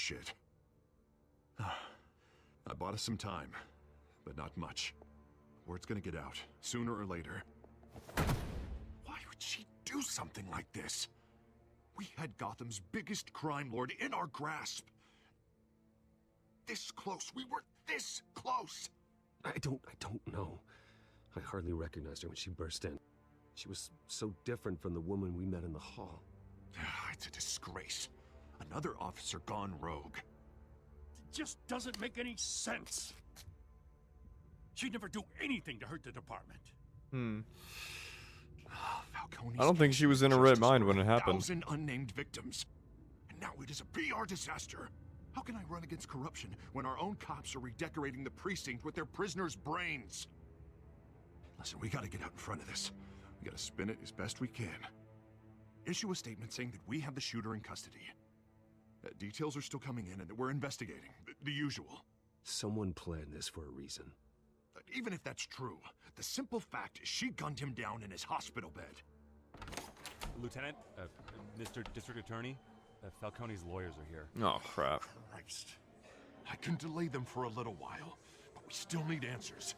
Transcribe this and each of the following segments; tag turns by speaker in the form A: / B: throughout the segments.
A: shit. I bought us some time, but not much. Word's gonna get out, sooner or later. Why would she do something like this? We had Gotham's biggest crime lord in our grasp. This close. We were this close.
B: I don't know. I hardly recognized her when she burst in. She was so different from the woman we met in the hall.
A: It's a disgrace. Another officer gone rogue.
C: It just doesn't make any sense. She'd never do anything to hurt the department.
A: Falcone's
D: I don't think she was in her right mind when it happened.
A: 1,000 unnamed victims. And now it is a PR disaster. How can I run against corruption when our own cops are redecorating the precinct with their prisoners' brains? Listen, we gotta get out in front of this. We gotta spin it as best we can. Issue a statement saying that we have the shooter in custody. Details are still coming in and that we're investigating. The usual.
B: Someone planned this for a reason.
A: Even if that's true, the simple fact is she gunned him down in his hospital bed.
E: Lieutenant, Mr. District Attorney, Falcone's lawyers are here.
D: Oh, crap.
A: Christ. I can delay them for a little while, but we still need answers.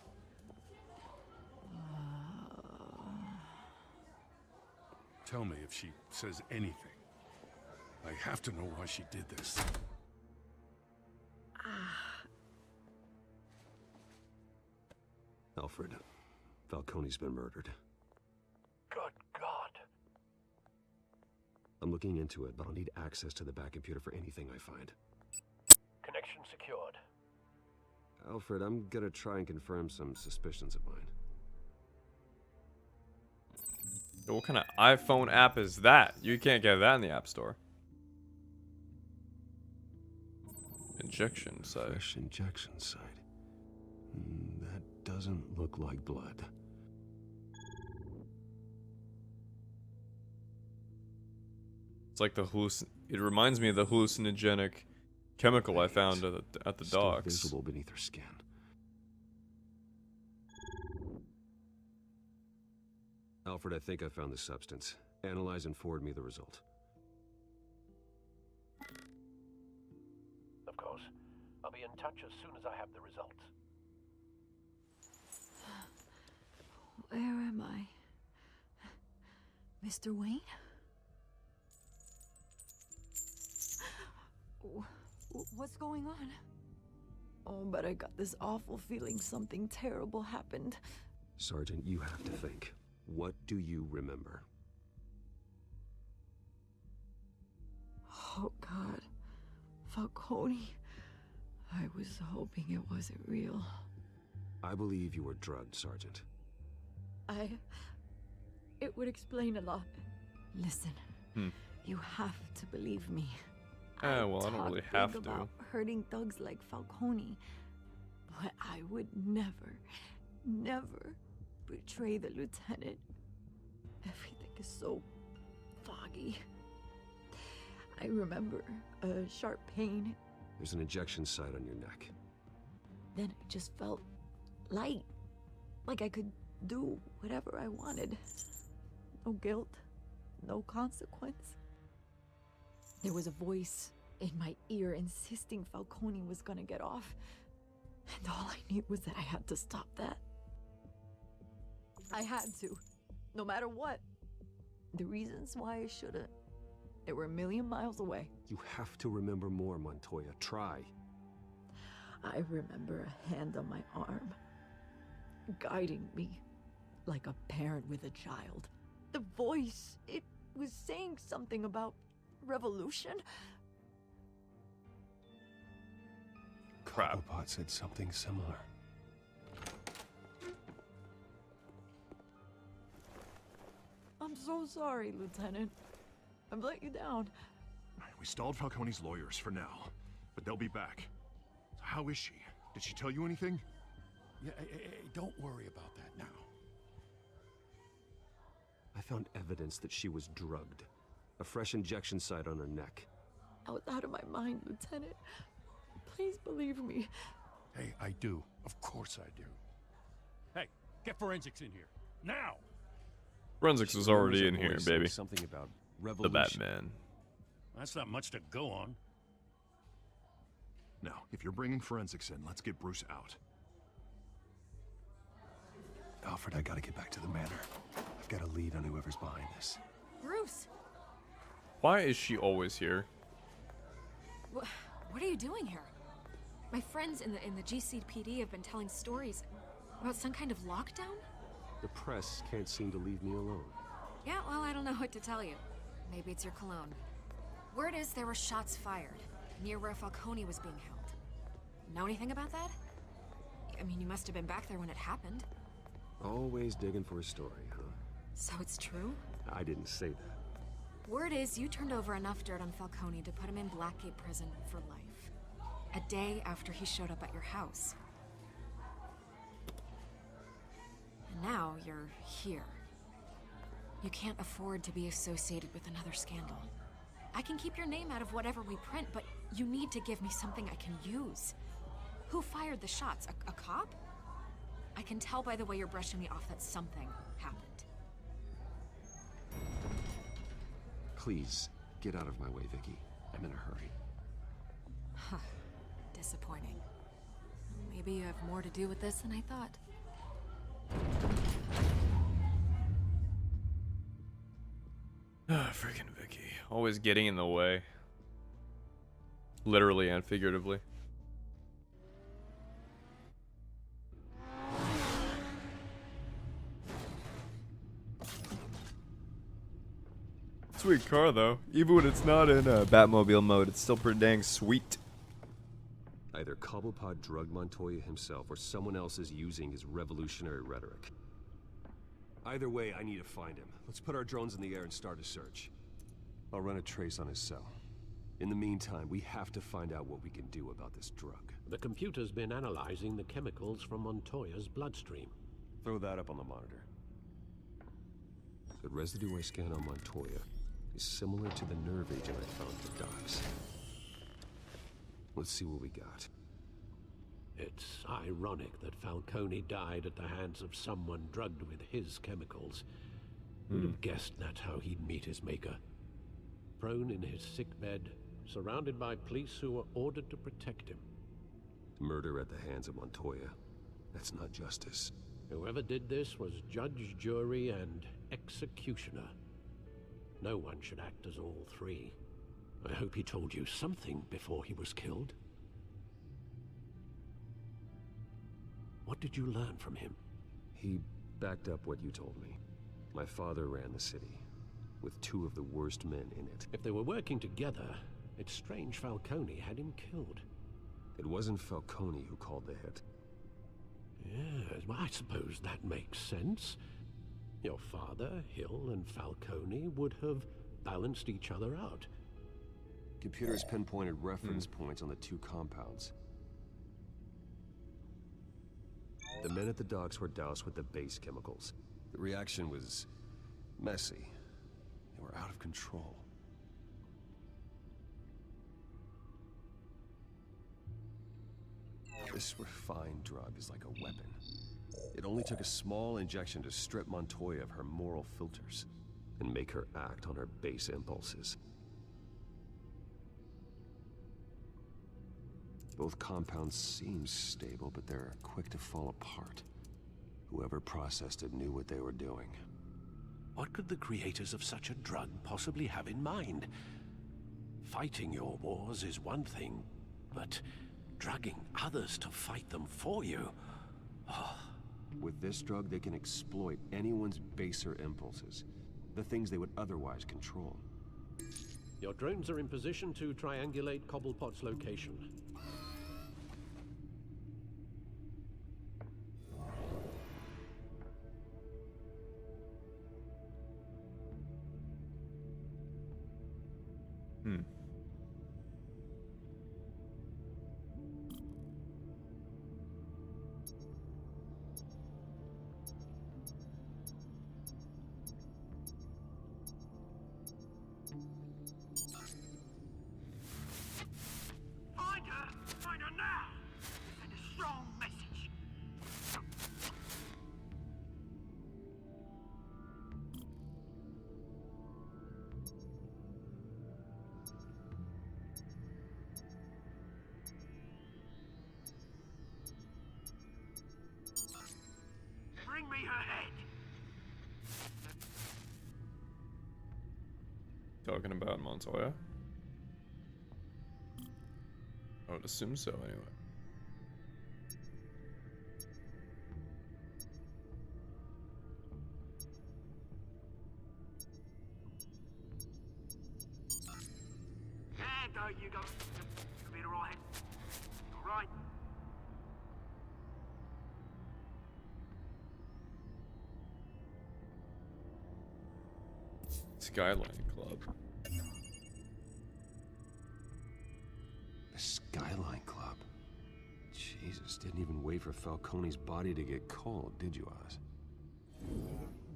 C: Tell me if she says anything. I have to know why she did this.
B: Alfred, Falcone's been murdered.
C: Good God.
B: I'm looking into it, but I'll need access to the back computer for anything I find.
C: Connection secured.
B: Alfred, I'm gonna try and confirm some suspicions of mine.
D: What kind of iPhone app is that? You can't get that in the App Store. Injection site.
B: Fresh injection site. That doesn't look like blood.
D: It's like the It reminds me of the hallucinogenic chemical I found at the
B: Still
D: docks.
B: visible beneath her skin. Alfred, I think I found the substance. Analyze and forward me the result.
C: Of course. I'll be in touch as soon as I have the results.
F: Where am I? Mr. Wayne? What's going on? Oh, but I got this awful feeling something terrible happened.
B: Sergeant, you have to think. What do you remember?
F: Oh, God. Falcone. I was hoping it wasn't real.
B: I believe you were drugged, Sergeant.
F: It would explain a lot. Listen, you have to believe me.
D: Well, I don't really have to.
F: About hurting thugs like Falcone, but I would never betray the lieutenant. Everything is so foggy. I remember a sharp pain.
B: There's an injection site on your neck.
F: Then it just felt light, like I could do whatever I wanted. No guilt, no consequence. There was a voice in my ear insisting Falcone was gonna get off. And all I knew was that I had to stop that. I had to, no matter what. The reasons why I shouldn't, they were a million miles away.
B: You have to remember more, Montoya. Try.
F: I remember a hand on my arm, guiding me like a parent with a child. The voice, it was saying something about revolution.
D: Crap.
B: Cobblepot said something similar.
F: I'm so sorry, Lieutenant. I've let you down.
A: We stalled Falcone's lawyers for now, but they'll be back. How is she? Did she tell you anything?
C: Yeah, don't worry about that now.
B: I found evidence that she was drugged. A fresh injection site on her neck.
F: I was out of my mind, Lieutenant. Please believe me.
C: Hey, I do. Of course I do. Hey, get forensics in here. Now!
D: Forensics is already in here, baby.
B: Something about
D: The
B: revolution.
D: Batman.
C: That's not much to go on.
A: Now, if you're bringing forensics in, let's get Bruce out.
B: Alfred, I gotta get back to the manor. I've got a lead on whoever's behind this.
F: Bruce,
D: Why is she always here?
G: what are you doing here? My friends in the GCPD have been telling stories about some kind of lockdown?
B: The press can't seem to leave me alone.
G: Yeah, well, I don't know what to tell you. Maybe it's your cologne. Word is there were shots fired near where Falcone was being held. Know anything about that? I mean, you must have been back there when it happened.
B: Always digging for a story, huh?
G: So it's true?
B: I didn't say that.
G: Word is you turned over enough dirt on Falcone to put him in Blackgate Prison for life. A day after he showed up at your house. And now you're here. You can't afford to be associated with another scandal. I can keep your name out of whatever we print, but you need to give me something I can use. Who fired the shots? A cop? I can tell by the way you're brushing me off that something happened.
B: Please, get out of my way, Vicky. I'm in a hurry.
G: Huh. Disappointing. Maybe you have more to do with this than I thought.
D: Freaking Vicky. Always getting in the way. Literally and figuratively. Sweet car though. Even when it's not in Batmobile mode, it's still pretty dang sweet.
B: Either Cobblepot drugged Montoya himself or someone else is using his revolutionary rhetoric. Either way, I need to find him. Let's put our drones in the air and start a search. I'll run a trace on his cell. In the meantime, we have to find out what we can do about this drug.
H: The computer's been analyzing the chemicals from Montoya's bloodstream.
B: Throw that up on the monitor. The residue I scan on Montoya is similar to the nerve agent I found at the docks. Let's see what we got.
H: It's ironic that Falcone died at the hands of someone drugged with his chemicals. Who'd have guessed that's how he'd meet his maker? Prone in his sickbed, surrounded by police who were ordered to protect him.
B: Murder at the hands of Montoya. That's not justice.
H: Whoever did this was judge, jury, and executioner. No one should act as all three. I hope he told you something before he was killed. What did you learn from him?
B: He backed up what you told me. My father ran the city, with two of the worst men in it.
H: If they were working together, it's strange Falcone had him killed.
B: It wasn't Falcone who called the hit.
H: Yes, well, I suppose that makes sense. Your father, Hill, and Falcone would have balanced each other out.
B: Computers pinpointed reference points on the two compounds. The men at the docks were doused with the base chemicals. The reaction was messy. They were out of control. This refined drug is like a weapon. It only took a small injection to strip Montoya of her moral filters and make her act on her base impulses. Both compounds seem stable, but they're quick to fall apart. Whoever processed it knew what they were doing.
H: What could the creators of such a drug possibly have in mind? Fighting your wars is one thing, but drugging others to fight them for you? Oh.
B: With this drug, they can exploit anyone's baser impulses, the things they would otherwise control.
H: Your drones are in position to triangulate Cobblepot's location.
C: Find her now! Send a strong message.
I: her head.
D: Talking about Montoya? I would assume so, anyway.
I: And you go. Be alright. Alright.
D: Skyline Club.
B: The Skyline Club? Jesus, didn't even wait for Falcone's body to get cold, did you, Oz?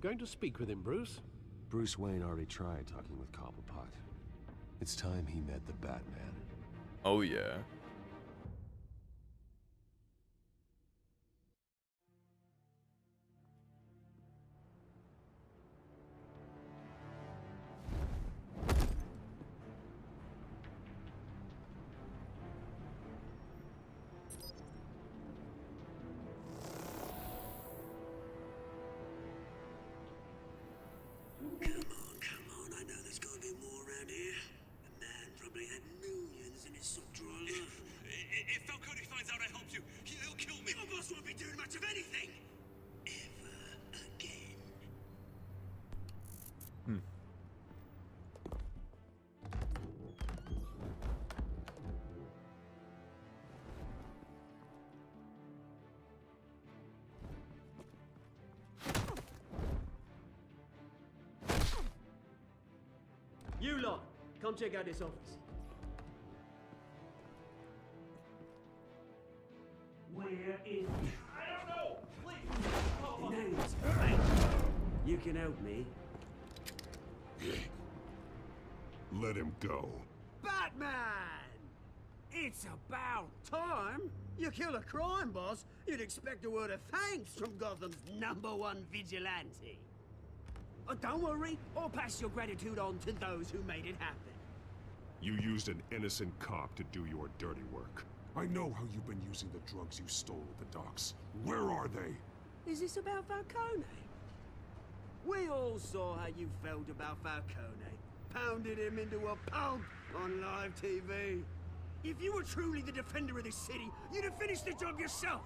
H: Going to speak with him, Bruce?
B: Bruce Wayne already tried talking with Cobblepot. It's time he met the Batman.
D: Oh yeah.
I: Come on, I know there's gotta be more around here. The man probably had millions in his soft drawer. If Falcone finds out I helped you, he'll kill me. Your boss won't be doing much of anything. Ever again.
J: You lot, come check out this office. Where is... I don't know! Please! Name's Frank. You can help me.
A: Let him go.
J: Batman! It's about time. You kill a crime boss, you'd expect a word of thanks from Gotham's #1 vigilante. Don't worry, I'll pass your gratitude on to those who made it happen.
A: You used an innocent cop to do your dirty work. I know how you've been using the drugs you stole at the docks. Where are they?
J: Is this about Falcone? We all saw how you felt about Falcone. Pounded him into a pulp on live TV. If you were truly the defender of this city, you'd have finished the job yourself.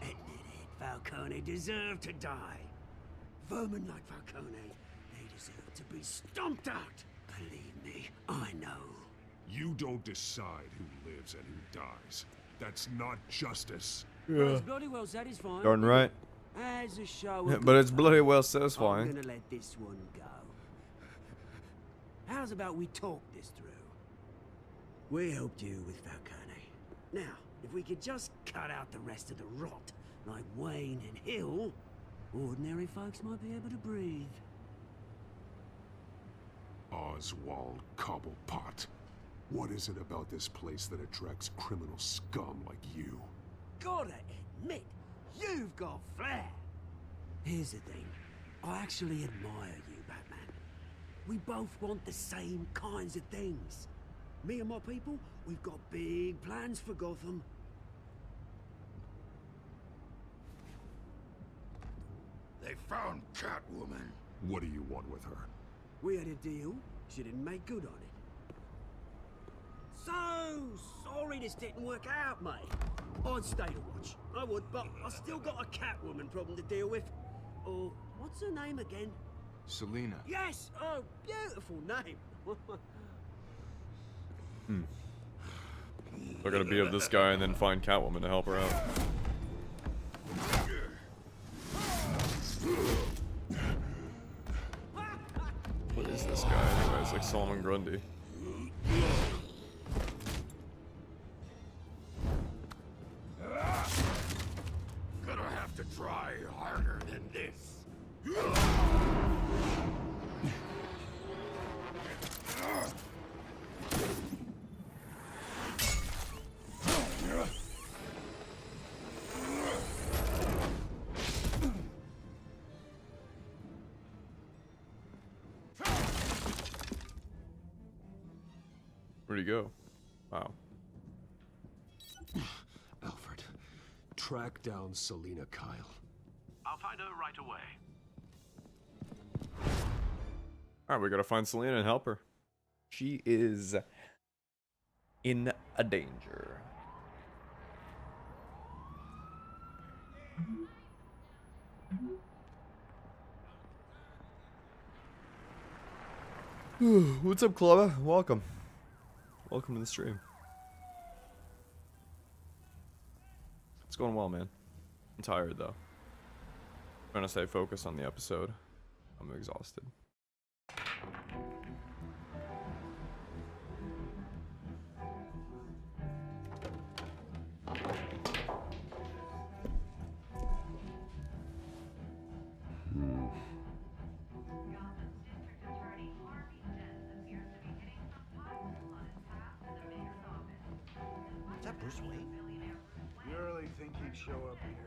J: Admit it, Falcone deserved to die. Vermin like Falcone, they deserve to be stomped out. Believe me, I know.
A: You don't decide who lives and who dies. That's not justice.
J: Well, it's bloody well satisfying.
D: Darn right.
J: As a show of
D: But it's
J: good
D: bloody
J: faith,
D: well
J: I'm
D: satisfying.
J: gonna let this one go. How's about we talk this through? We helped you with Falcone. Now, if we could just cut out the rest of the rot, like Wayne and Hill, ordinary folks might be able to breathe.
A: Oswald Cobblepot. What is it about this place that attracts criminal scum like you?
J: Gotta admit, you've got flair. Here's the thing. I actually admire you, Batman. We both want the same kinds of things. Me and my people, we've got big plans for Gotham.
A: They found Catwoman. What do you want with her?
J: We had a deal. She didn't make good on it. So sorry this didn't work out, mate. I'd stay to watch. I would, but I still got a Catwoman problem to deal with. Oh, what's her name again?
A: Selina.
J: Yes! Oh, beautiful name.
D: They're gonna beat up this guy and then find Catwoman to help her out. What is this guy anyway? It's like Solomon Grundy.
A: Gonna have to try harder than this.
D: Where'd he go? Wow.
B: Alfred, track down Selina Kyle.
H: I'll find her right away.
D: Alright, we gotta find Selena and help her. She is in a danger. What's up, Clover? Welcome. Welcome to the stream. It's going well, man. I'm tired, though. Trying to stay focused on the episode. I'm exhausted.
J: Is that Bruce Wayne?
K: You really think he'd show up here?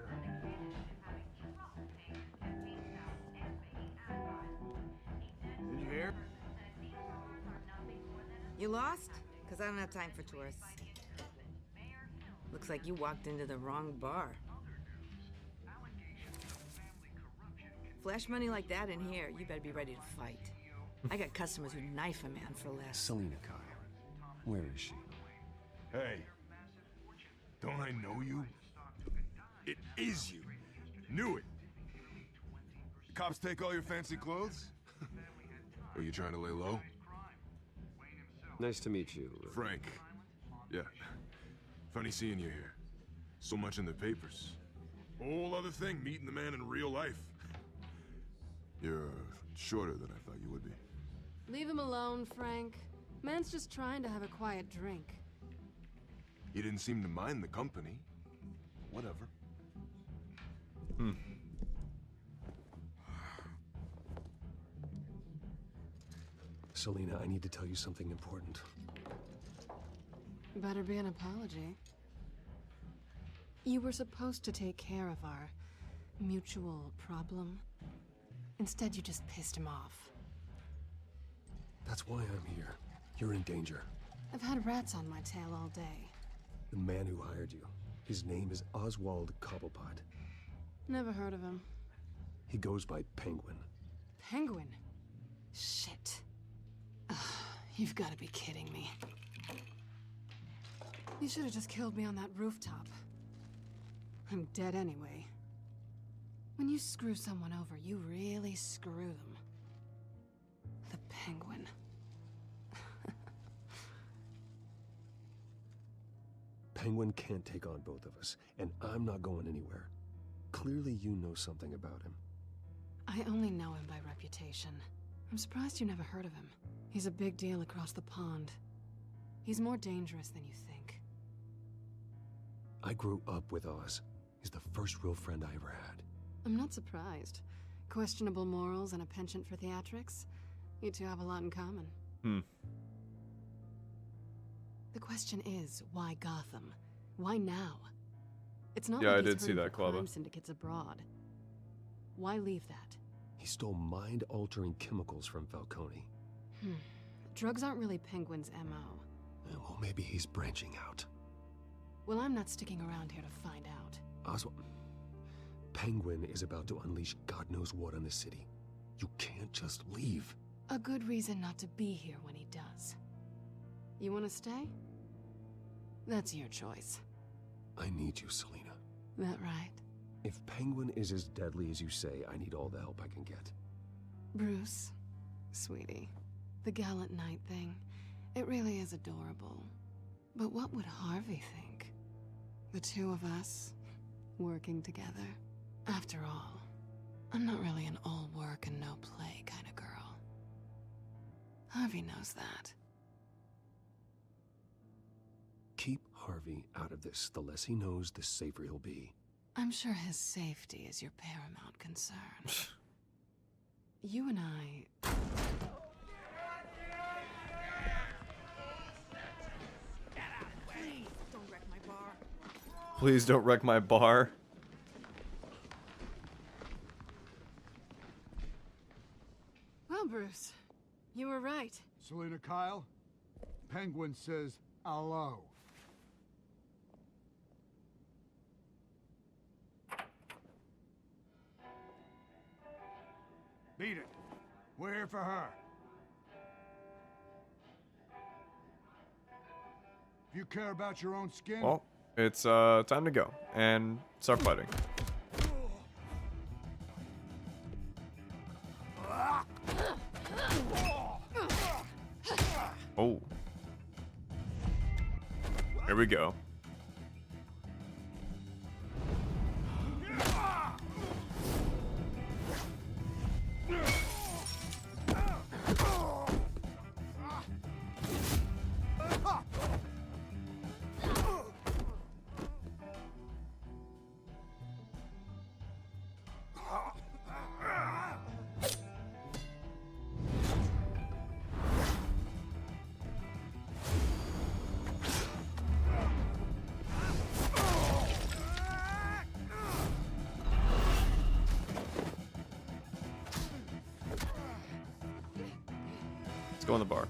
K: Did you hear?
L: You lost? Because I don't have time for tourists. Looks like you walked into the wrong bar. Flash money like that in here, you better be ready to fight. I got customers who'd knife a man for less.
B: Selena Kyle. Where is she?
K: Hey, don't I know you? It is you. Knew it. Cops take all your fancy clothes? Are you trying to lay low?
B: Nice to meet you.
K: Frank. Yeah. Funny seeing you here. So much in the papers. Whole other thing, meeting the man in real life. You're shorter than I thought you would be.
M: Leave him alone, Frank. Man's just trying to have a quiet drink.
K: You didn't seem to mind the company. Whatever.
B: Selena, I need to tell you something important.
M: Better be an apology. You were supposed to take care of our mutual problem. Instead, you just pissed him off.
B: That's why I'm here. You're in danger.
M: I've had rats on my tail all day.
B: The man who hired you. His name is Oswald Cobblepot.
M: Never heard of him.
B: He goes by Penguin.
M: Penguin? Shit. Ugh, you've got to be kidding me. You should have just killed me on that rooftop. I'm dead anyway. When you screw someone over, you really screw them. The Penguin.
B: Penguin can't take on both of us, and I'm not going anywhere. Clearly you know something about him.
M: I only know him by reputation. I'm surprised you never heard of him. He's a big deal across the pond. He's more dangerous than you think.
B: I grew up with Oz. He's the first real friend I ever had.
M: I'm not surprised. Questionable morals and a penchant for theatrics. You two have a lot in common. The question is, why Gotham? Why now? It's not
D: Yeah,
M: like
D: I
M: he's
D: did see
M: hurting
D: that,
M: for
D: Clubba.
M: crime syndicates abroad. Why leave that?
B: He stole mind-altering chemicals from Falcone.
M: Drugs aren't really Penguin's MO.
B: Well, maybe he's branching out.
M: Well, I'm not sticking around here to find out.
B: Oswald... Penguin is about to unleash God knows what on the city. You can't just leave.
M: A good reason not to be here when he does. You want to stay? That's your choice.
B: I need you, Selena.
M: That right?
B: If Penguin is as deadly as you say, I need all the help I can get.
M: Bruce, sweetie, the gallant knight thing, it really is adorable. But what would Harvey think? The two of us, working together? After all, I'm not really an all work and no play kind of girl. Harvey knows that.
B: Keep Harvey out of this. The less he knows, the safer he'll be.
M: I'm sure his safety is your paramount concern. You and I...
L: Please, don't wreck my bar.
D: Please don't wreck my bar.
M: Well, Bruce, you were right.
K: Selena Kyle, Penguin says hello.
J: Beat it. We're here for her. If you care about your own skin...
D: Well, it's time to go and start fighting. Oh. Here we go. Let's go in the bar.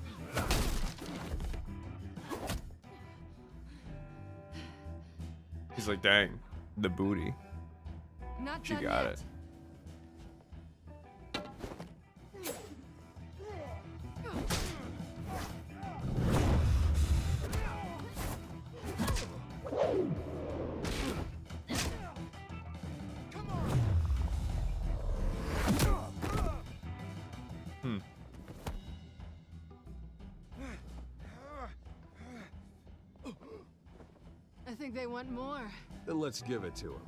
D: He's like, dang, the booty.
M: Not
D: She
M: done
D: got
M: yet.
D: it.
M: I think they want more.
B: Then let's give it to him.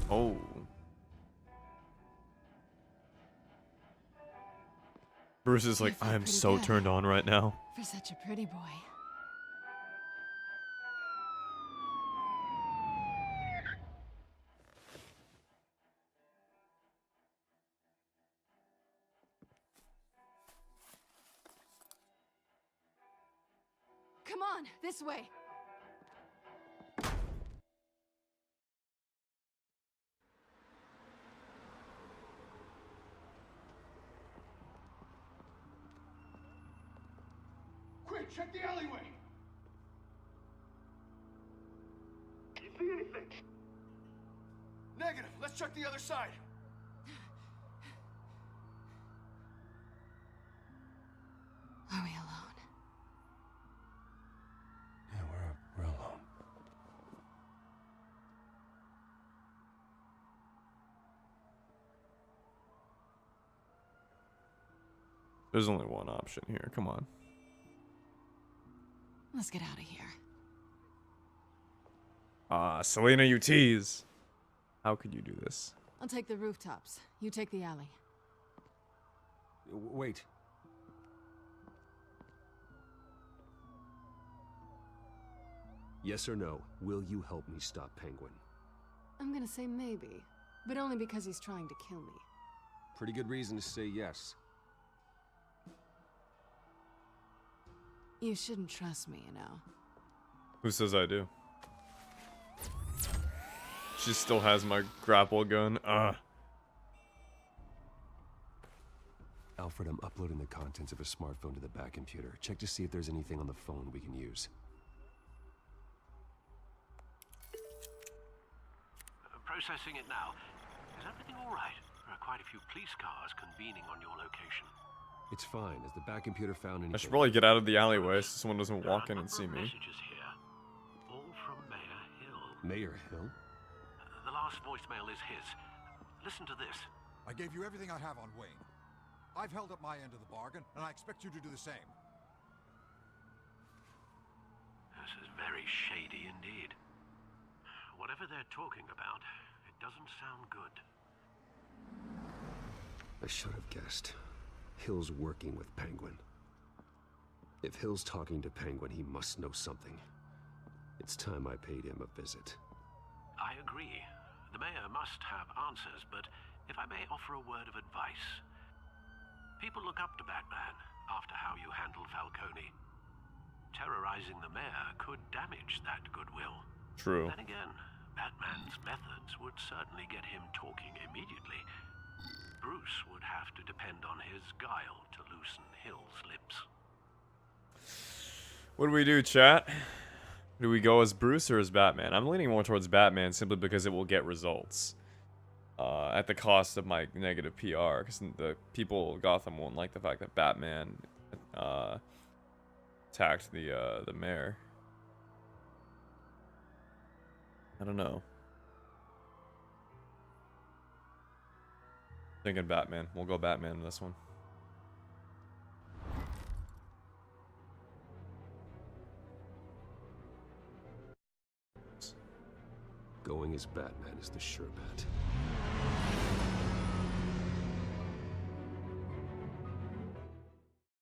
D: Oh. Bruce is like,
M: I feel
D: I'm
M: pretty
D: so
M: good.
D: turned on right now.
M: For such a pretty boy. Come on, this way.
J: Quick, check the alleyway! You see anything? Negative. Let's check the other side.
M: Are we alone?
B: Yeah, we're alone.
D: There's only one option here. Come on.
M: Let's get out of here.
D: Ah, Selena, you tease. How could you do this?
M: I'll take the rooftops. You take the alley.
B: Wait. Yes or no, will you help me stop Penguin?
M: I'm gonna say maybe, but only because he's trying to kill me.
B: Pretty good reason to say yes.
M: You shouldn't trust me, you know.
D: Who says I do? She still has my grapple gun.
B: Alfred, I'm uploading the contents of a smartphone to the back computer. Check to see if there's anything on the phone we can use.
H: Processing it now. Is everything all right? There are quite a few police cars convening on your location.
B: It's fine. Has the back computer found anything?
D: I should probably get out of the alleyway so someone doesn't walk in and see me.
H: Messages here, all from Mayor Hill.
B: Mayor Hill?
H: The last voicemail is his. Listen to this.
N: I gave you everything I have on Wayne. I've held up my end of the bargain, and I expect you to do the same.
H: This is very shady indeed. Whatever they're talking about, it doesn't sound good.
B: I should have guessed. Hill's working with Penguin. If Hill's talking to Penguin, he must know something. It's time I paid him a visit.
H: I agree. The mayor must must have answers, but if I may offer a word of advice. People look up to Batman after how you handled Falcone. Terrorizing the mayor could damage that goodwill.
D: True.
H: Then again, Batman's methods would certainly get him talking immediately. Bruce would have to depend on his guile to loosen Hill's lips.
D: What do we do, chat? Do we go as Bruce or as Batman? I'm leaning more towards Batman simply because it will get results. At the cost of my negative PR, because the people of Gotham won't like the fact that Batman attacked the mayor. I don't know. Thinking Batman. We'll go Batman in this one.
B: Going as Batman is the sure bet.